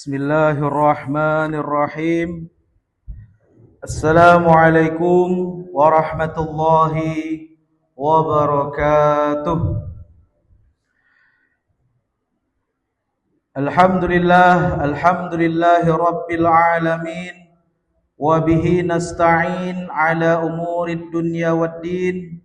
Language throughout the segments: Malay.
Bismillahirrahmanirrahim. Assalamualaikum warahmatullahi wabarakatuh. Alhamdulillahi rabbil alamin. Wabihi nasta'in ala umurid dunya waddin.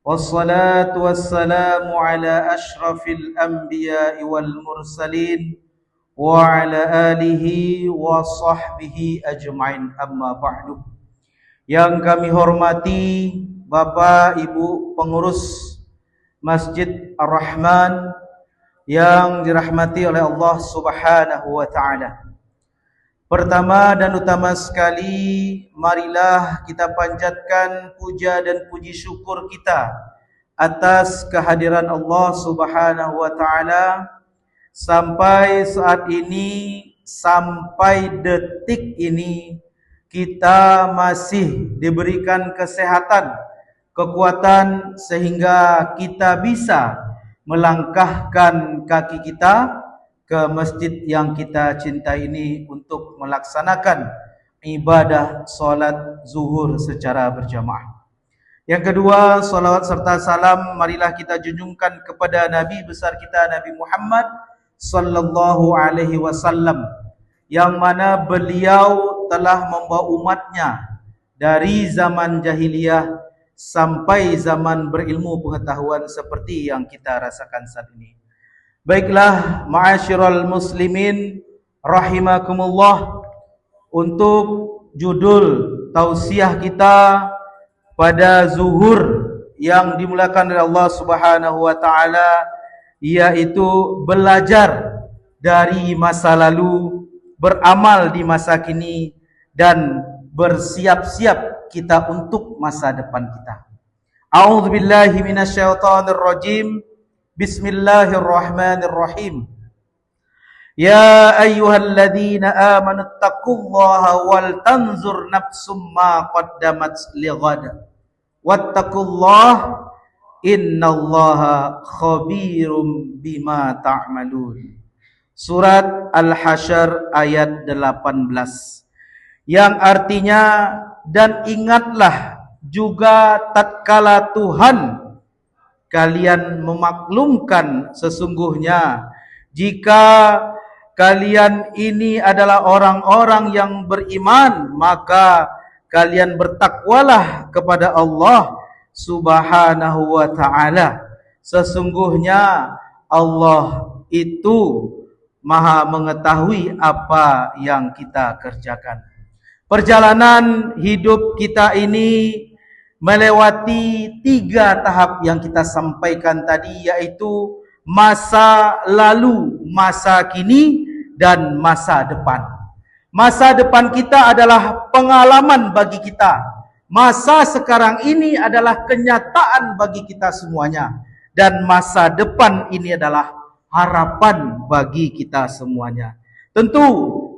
Wassalatu wassalamu ala ashrafil anbiya'i wal mursalin wa ala alihi wa sahbihi ajma'in, amma ba'du. Yang kami hormati Bapak Ibu pengurus Masjid Ar-Rahman yang dirahmati oleh Allah Subhanahu wa taala. Pertama dan utama sekali, marilah kita panjatkan puja dan puji syukur kita atas kehadiran Allah Subhanahu wa taala. Sampai saat ini, sampai detik ini, kita masih diberikan kesehatan, kekuatan, sehingga kita bisa melangkahkan kaki kita ke masjid yang kita cintai ini untuk melaksanakan ibadah solat zuhur secara berjamaah. Yang kedua, salawat serta salam marilah kita junjungkan kepada Nabi besar kita, Nabi Muhammad sallallahu alaihi wasallam, yang mana beliau telah membawa umatnya dari zaman jahiliyah sampai zaman berilmu pengetahuan seperti yang kita rasakan saat ini. Baiklah, ma'asyiral muslimin rahimakumullah, untuk judul tausiah kita pada zuhur yang dimulakan oleh Allah Subhanahu wa taala, yaitu belajar dari masa lalu, beramal di masa kini, dan bersiap-siap kita untuk masa depan kita. A'udzubillahi minasyaitonirrajim. Bismillahirrahmanirrahim. Ya ayyuhalladzina amanu taqullaha wal tanzur nafsum ma qaddamat lighad. Wattaqullaha innallaha khabirum bima ta'malun. Surat Al-Hasyr ayat 18, yang artinya, dan ingatlah juga tatkala Tuhan kalian memaklumkan sesungguhnya jika kalian ini adalah orang-orang yang beriman, maka kalian bertakwalah kepada Allah Subhanahu wa ta'ala. Sesungguhnya Allah itu Maha mengetahui apa yang kita kerjakan. Perjalanan hidup kita ini melewati 3 tahap yang kita sampaikan tadi, yaitu masa lalu, masa kini, dan masa depan. Masa depan kita adalah pengalaman bagi kita. Masa sekarang ini adalah kenyataan bagi kita semuanya, dan masa depan ini adalah harapan bagi kita semuanya. Tentu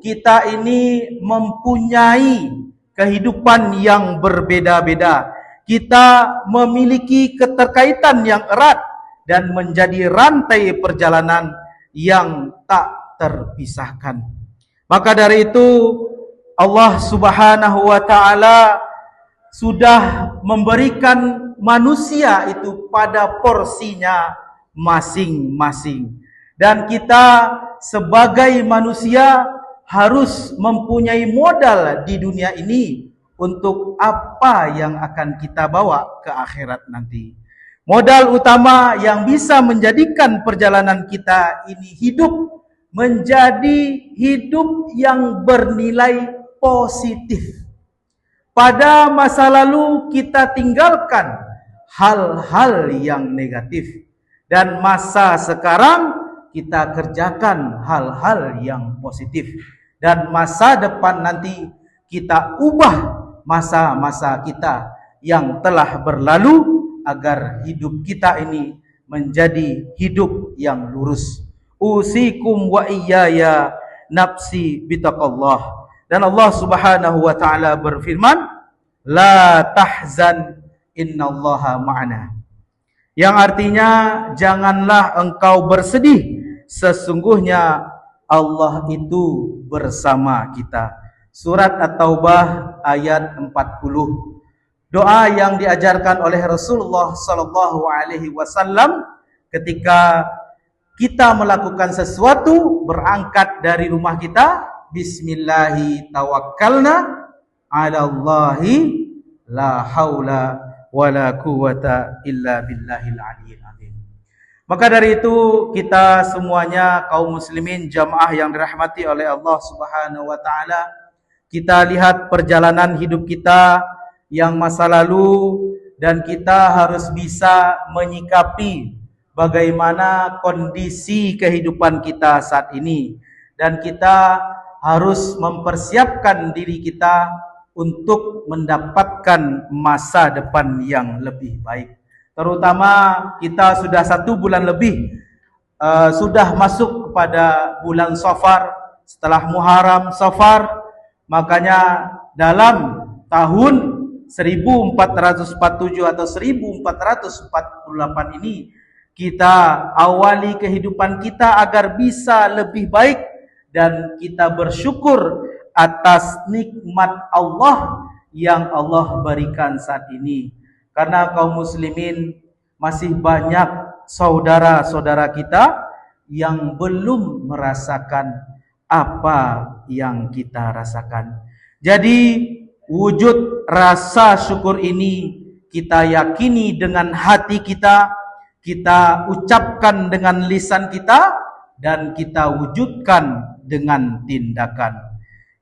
kita ini mempunyai kehidupan yang berbeda-beda. Kita memiliki keterkaitan yang erat dan menjadi rantai perjalanan yang tak terpisahkan. Maka dari itu Allah Subhanahu wa taala sudah memberikan manusia itu pada porsinya masing-masing. Dan kita sebagai manusia harus mempunyai modal di dunia ini untuk apa yang akan kita bawa ke akhirat nanti. Modal utama yang bisa menjadikan perjalanan kita ini hidup menjadi hidup yang bernilai positif. Pada masa lalu kita tinggalkan hal-hal yang negatif, dan masa sekarang kita kerjakan hal-hal yang positif, dan masa depan nanti kita ubah masa-masa kita yang telah berlalu agar hidup kita ini menjadi hidup yang lurus. Usikum wa iyaya nafsi bitaqallah. Dan Allah Subhanahu wa taala berfirman, la tahzan innallaha ma'ana. Yang artinya, janganlah engkau bersedih, sesungguhnya Allah itu bersama kita. Surat At-Taubah ayat 40. Doa yang diajarkan oleh Rasulullah sallallahu alaihi wasallam ketika kita melakukan sesuatu, berangkat dari rumah kita, bismillahi tawakkalna 'alallahi la haula wala quwata illa billahil aliyyil azim. Maka dari itu kita semuanya kaum muslimin jamaah yang dirahmati oleh Allah Subhanahu wa taala, kita lihat perjalanan hidup kita yang masa lalu dan kita harus bisa menyikapi bagaimana kondisi kehidupan kita saat ini, dan kita harus mempersiapkan diri kita untuk mendapatkan masa depan yang lebih baik. Terutama kita sudah 1 bulan lebih sudah masuk kepada bulan Safar, setelah Muharram, Safar. Makanya dalam tahun 1447 atau 1448 ini kita awali kehidupan kita agar bisa lebih baik, dan kita bersyukur atas nikmat Allah yang Allah berikan saat ini. Karena kaum muslimin masih banyak saudara-saudara kita yang belum merasakan apa yang kita rasakan. Jadi wujud rasa syukur ini kita yakini dengan hati kita, kita ucapkan dengan lisan kita, dan kita wujudkan dengan tindakan.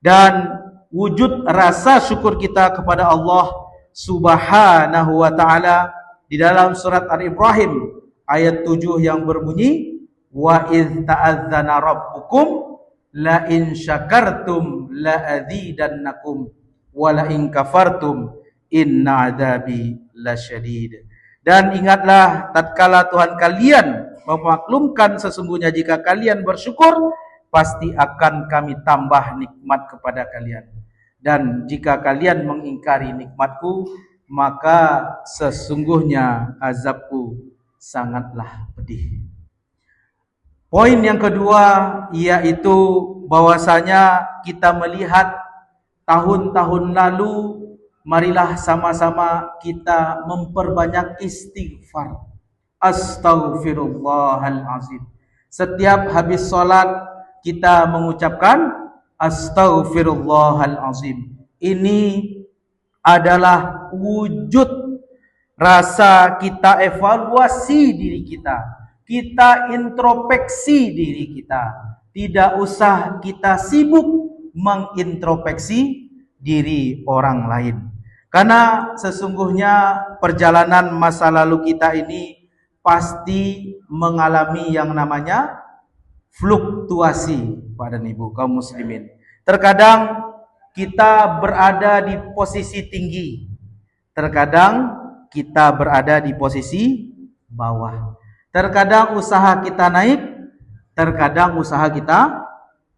Dan wujud rasa syukur kita kepada Allah Subhanahu wa ta'ala di dalam surat Al-Ibrahim ayat 7 yang berbunyi, wa idh ta'adzana rabbukum la in syakartum la azidannakum wa la in kafartum inna adzabi lasyadid. Dan ingatlah tatkala Tuhan kalian memaklumkan sesungguhnya jika kalian bersyukur, pasti akan kami tambah nikmat kepada kalian. Dan jika kalian mengingkari nikmatku, maka sesungguhnya azabku sangatlah pedih. Poin yang kedua yaitu bahwasanya kita melihat tahun-tahun lalu, marilah sama-sama kita memperbanyak istighfar. Astaghfirullahalazim. Setiap habis salat kita mengucapkan astaghfirullahalazim. Ini adalah wujud rasa kita evaluasi diri kita. Kita introspeksi diri kita. Tidak usah kita sibuk mengintrospeksi diri orang lain. Karena sesungguhnya perjalanan masa lalu kita ini pasti mengalami yang namanya fluktuasi pada ibu kaum muslimin. Terkadang kita berada di posisi tinggi, terkadang kita berada di posisi bawah. Terkadang usaha kita naik, terkadang usaha kita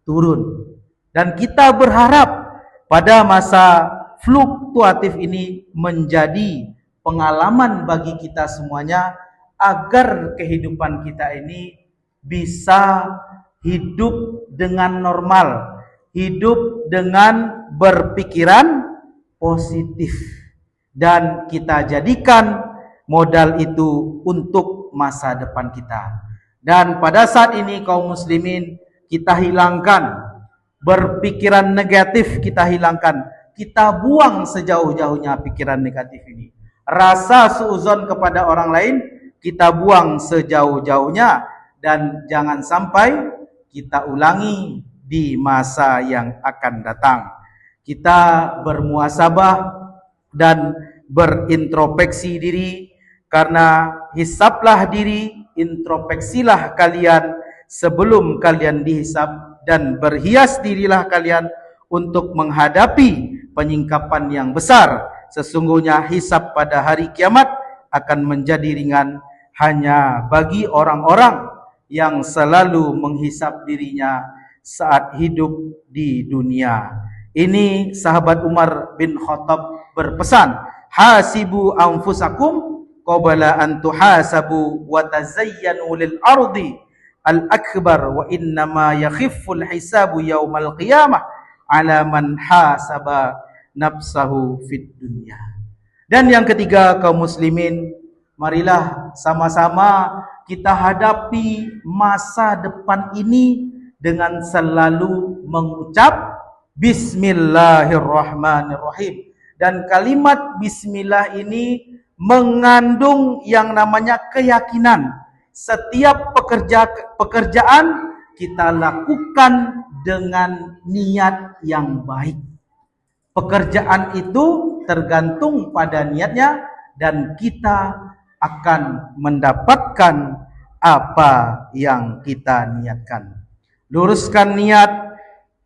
turun. Dan kita berharap pada masa fluktuatif ini menjadi pengalaman bagi kita semuanya, agar kehidupan kita ini bisa hidup dengan normal, hidup dengan berpikiran positif, dan kita jadikan modal itu untuk masa depan kita. Dan pada saat ini kaum muslimin, kita hilangkan berpikiran negatif, kita hilangkan, kita buang sejauh-jauhnya pikiran negatif ini. Rasa suuzon kepada orang lain kita buang sejauh-jauhnya, dan jangan sampai kita ulangi di masa yang akan datang. Kita bermuhasabah dan berintrospeksi diri, karena hisablah diri, introspeksilah kalian sebelum kalian dihisab, dan berhias dirilah kalian untuk menghadapi penyingkapan yang besar. Sesungguhnya hisab pada hari kiamat akan menjadi ringan hanya bagi orang-orang yang selalu menghisab dirinya saat hidup di dunia. Ini sahabat Umar bin Khattab berpesan, hasibu anfusakum qabla an tuhasabu wa tazayyanu lil ardi al-akbar wa innama yakhifful hisabu yaumal qiyamah ala man hasaba nafsahu fid dunya. Dan yang ketiga, kaum muslimin, marilah sama-sama kita hadapi masa depan ini dengan selalu mengucap Bismillahirrahmanirrahim. Dan kalimat Bismillah ini mengandung yang namanya keyakinan. Setiap pekerjaan kita lakukan dengan niat yang baik. Pekerjaan itu tergantung pada niatnya dan kita akan mendapatkan apa yang kita niatkan. Luruskan niat,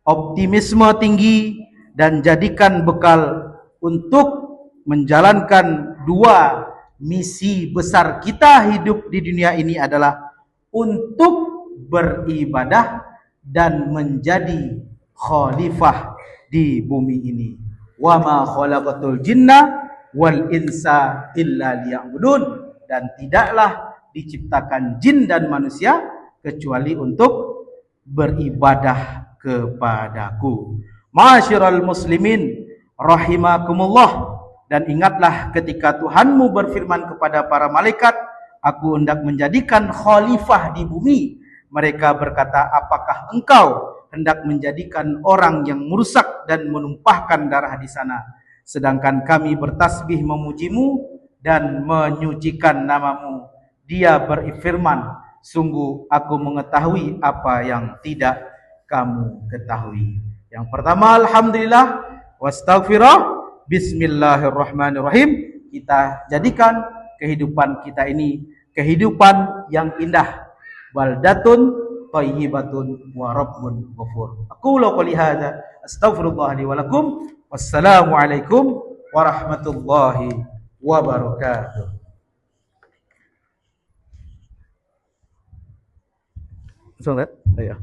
optimisme tinggi, dan jadikan bekal untuk menjalankan dua misi besar kita hidup di dunia ini adalah untuk beribadah dan menjadi khalifah di bumi ini. Wa ma khalaqatul jinna wal insa illa liya'budun. Dan tidaklah diciptakan jin dan manusia kecuali untuk beribadah kepadaku. Ma'asyiral muslimin rahimakumullah. Dan ingatlah ketika Tuhanmu berfirman kepada para malaikat, aku hendak menjadikan khalifah di bumi. Mereka berkata, apakah engkau hendak menjadikan orang yang merusak dan menumpahkan darah di sana? Sedangkan kami bertasbih memujimu dan menyucikan namamu. Dia berfirman, sungguh aku mengetahui apa yang tidak kamu ketahui. Yang pertama, alhamdulillah, wastaghfirullah, bismillahirrahmanirrahim. Kita jadikan kehidupan kita ini kehidupan yang indah. Baldatun thayyibatun wa rabbun ghafur. Aqulu qouli hadza astaghfirullah li wa lakum. Wassalamu alaikum warahmatullahi wabarakatuh. Langsung, ya? Ayo.